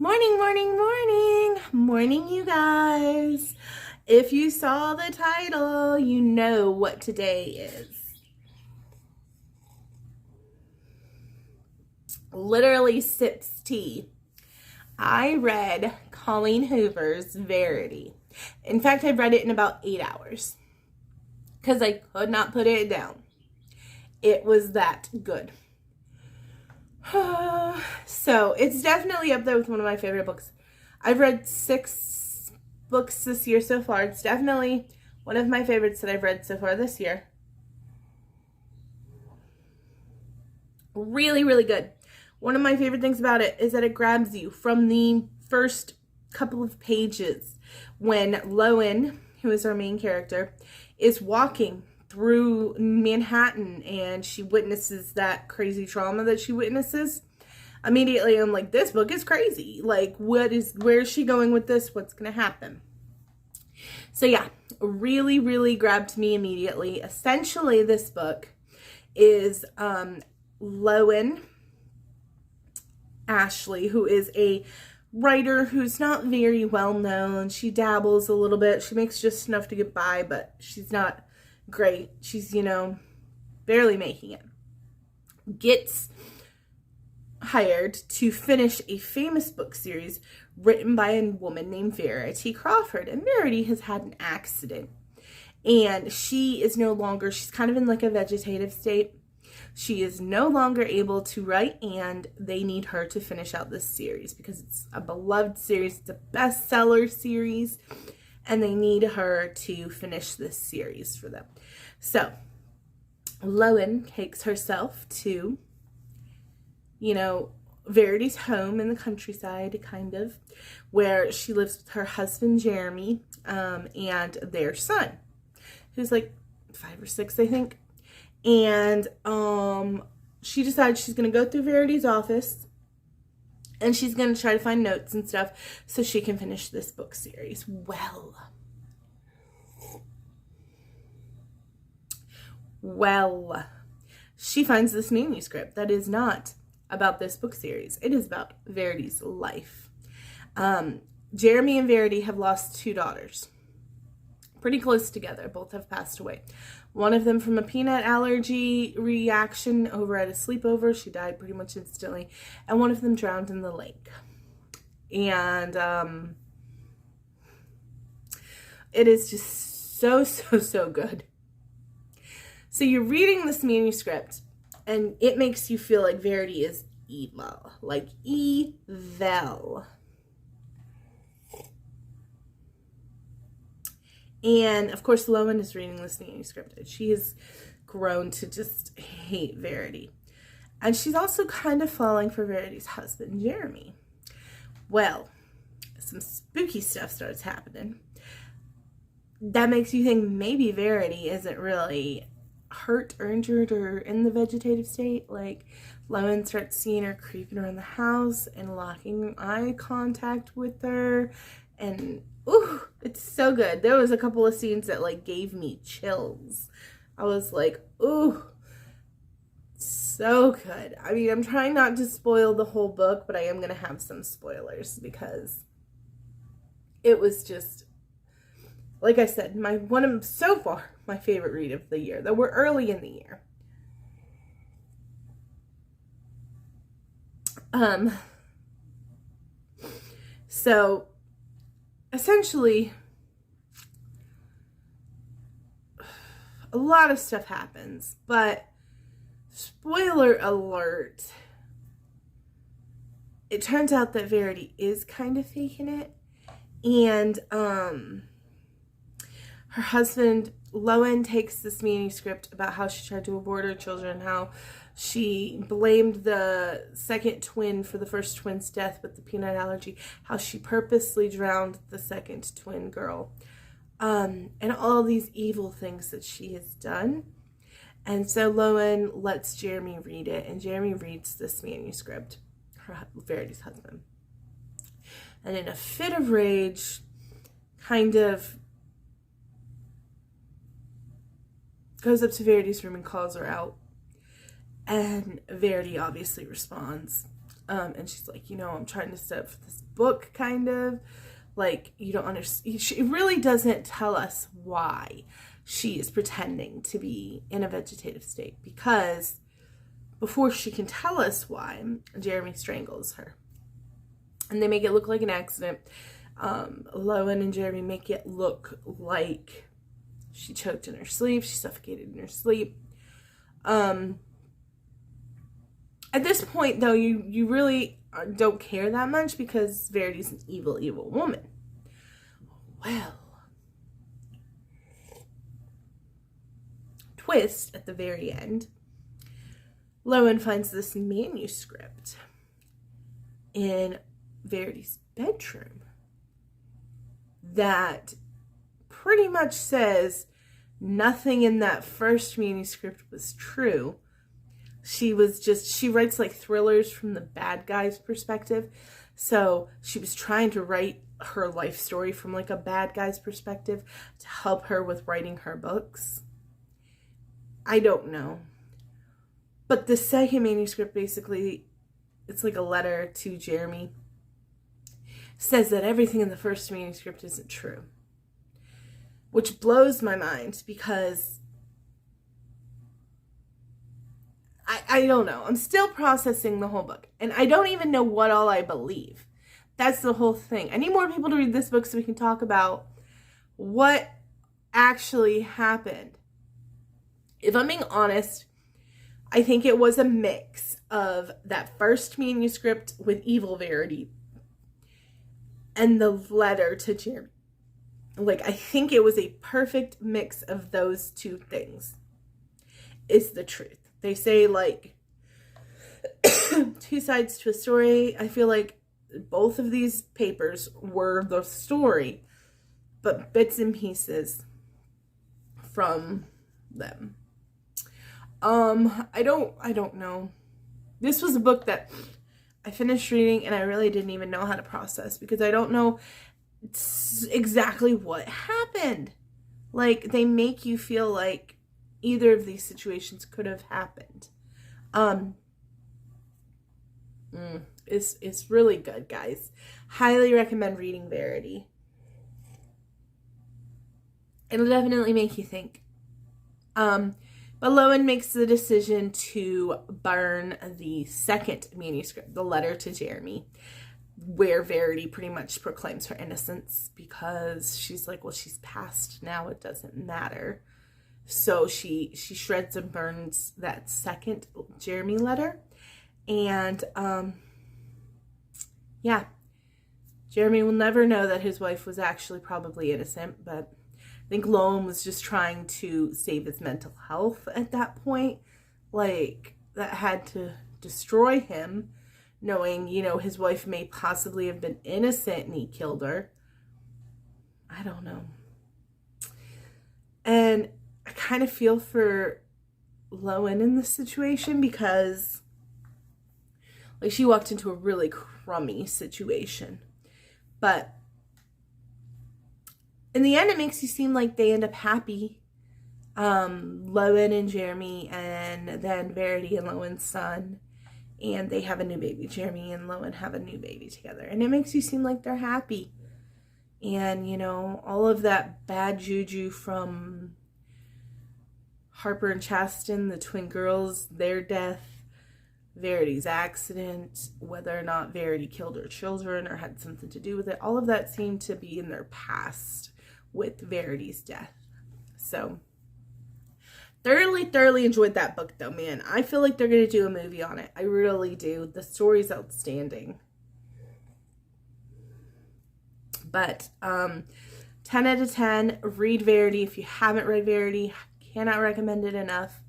Morning, morning, morning. Morning, you guys. If you saw the title, you know what today is. Literally sips tea. I read Colleen Hoover's Verity. In fact, I read it in about 8 hours because I could not put it down. It was that good. So it's definitely up there with one of my favorite books. I've read 6 books this year so far. It's definitely one of my favorites that I've read so far this year. Really, really good. One of my favorite things about it is that it grabs you from the first couple of pages when Lowen, who is our main character, is walking through Manhattan and she witnesses that crazy trauma that she witnesses. Immediately I'm like, this book is crazy. Like, where is she going with this? What's gonna happen? So yeah, really, really grabbed me immediately. Essentially, this book is Lowen Ashley, who is a writer who's not very well known. She dabbles a little bit. She makes just enough to get by, but she's not great. She's, barely making it. Gets hired to finish a famous book series written by a woman named Verity Crawford. And Verity has had an accident. And she is no longer, she's kind of in like a vegetative state. She is no longer able to write, and they need her to finish out this series because it's a beloved series. It's a bestseller series, and they need her to finish this series for them. So, Lowen takes herself to, Verity's home in the countryside, kind of, where she lives with her husband, Jeremy, and their son, who's like 5 or 6, I think. And she decides she's going to go through Verity's office and she's going to try to find notes and stuff so she can finish this book series. Well, she finds this manuscript that is not about this book series. It is about Verity's life. Jeremy and Verity have lost 2 daughters. Pretty close together. Both have passed away. One of them from a peanut allergy reaction over at a sleepover. She died pretty much instantly. And one of them drowned in the lake. And it is just so good. So you're reading this manuscript and it makes you feel like Verity is evil. Like evil. And, of course, Lowen is reading this manuscript, and she has grown to just hate Verity. And she's also kind of falling for Verity's husband, Jeremy. Well, some spooky stuff starts happening. That makes you think maybe Verity isn't really hurt or injured or in the vegetative state. Like, Lowen starts seeing her creeping around the house and locking eye contact with her. And ooh, it's so good. There was a couple of scenes that like gave me chills. I was like, ooh, so good. I mean, I'm trying not to spoil the whole book, but I am going to have some spoilers because it was just, like I said, so far my favorite read of the year, though we're early in the year. So essentially, a lot of stuff happens, but spoiler alert, it turns out that Verity is kind of faking it, and her husband, Lowen, takes this manuscript about how she tried to abort her children, how she blamed the second twin for the first twin's death with the peanut allergy, how she purposely drowned the second twin girl, and all these evil things that she has done. And so Lowen lets Jeremy read it, and Jeremy reads this manuscript, Verity's husband. And in a fit of rage, kind of goes up to Verity's room and calls her out. And Verity obviously responds And she's like, I'm trying to set up for this book, kind of. Like, you don't understand. She really doesn't tell us why she is pretending to be in a vegetative state, because before she can tell us why, Jeremy strangles her. And they make it look like an accident. Lowen and Jeremy make it look like she choked in her sleep. She suffocated in her sleep. At this point, though, you really don't care that much, because Verity's an evil, evil woman. Well, twist at the very end, Lowen finds this manuscript in Verity's bedroom that pretty much says nothing in that first manuscript was true. She writes like thrillers from the bad guy's perspective. So she was trying to write her life story from like a bad guy's perspective to help her with writing her books. I don't know. But the second manuscript, basically, it's like a letter to Jeremy, says that everything in the first manuscript isn't true. Which blows my mind, because I don't know. I'm still processing the whole book. And I don't even know what all I believe. That's the whole thing. I need more people to read this book so we can talk about what actually happened. If I'm being honest, I think it was a mix of that first manuscript with evil Verity and the letter to Jeremy. Like, I think it was a perfect mix of those two things. Is the truth. They say, like, two sides to a story. I feel like both of these papers were the story, but bits and pieces from them. I don't know. This was a book that I finished reading and I really didn't even know how to process, because I don't know exactly what happened. Like, they make you feel like either of these situations could have happened. It's really good, guys. Highly recommend reading Verity. It'll definitely make you think. But Lowen makes the decision to burn the second manuscript, the letter to Jeremy, where Verity pretty much proclaims her innocence, because she's like, well, she's passed now, it doesn't matter. So she shreds and burns that second Jeremy letter. And yeah, Jeremy will never know that his wife was actually probably innocent, but I think Lowen was just trying to save his mental health at that point. Like, that had to destroy him, knowing, his wife may possibly have been innocent and he killed her. I don't know. And I kind of feel for Lowen in this situation, because like, she walked into a really crummy situation. But in the end, it makes you seem like they end up happy. Lowen and Jeremy, and then Verity and Lowen's son. And they have a new baby. Jeremy and Lowen have a new baby together. And it makes you seem like they're happy. And, all of that bad juju from Harper and Chasten, the twin girls, their death, Verity's accident, whether or not Verity killed her children or had something to do with it, all of that seemed to be in their past with Verity's death. So, thoroughly enjoyed that book, though, man. I feel like they're going to do a movie on it. I really do. The story's outstanding. But 10 out of 10. Read Verity. If you haven't read Verity, cannot recommend it enough.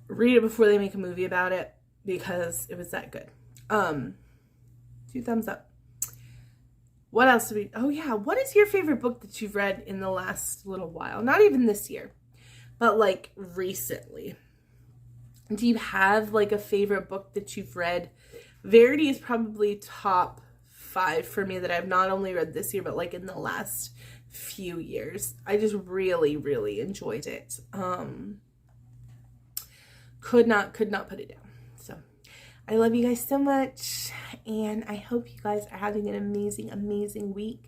Read it before they make a movie about it, because it was that good. 2 thumbs up. What else did we... Oh, yeah. What is your favorite book that you've read in the last little while? Not even this year, but like recently. Do you have like a favorite book that you've read? Verity is probably top 5 for me that I've not only read this year, but like in the last few years. I just really enjoyed it. Could not put it down. So I love you guys so much, and I hope you guys are having an amazing week.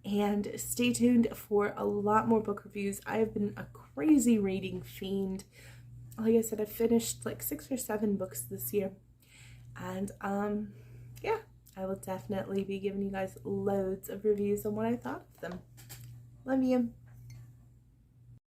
And stay tuned for a lot more book reviews. I have been a crazy reading fiend. Like I said, I've finished like 6 or 7 books this year. And yeah, I will definitely be giving you guys loads of reviews on what I thought of them. Love you.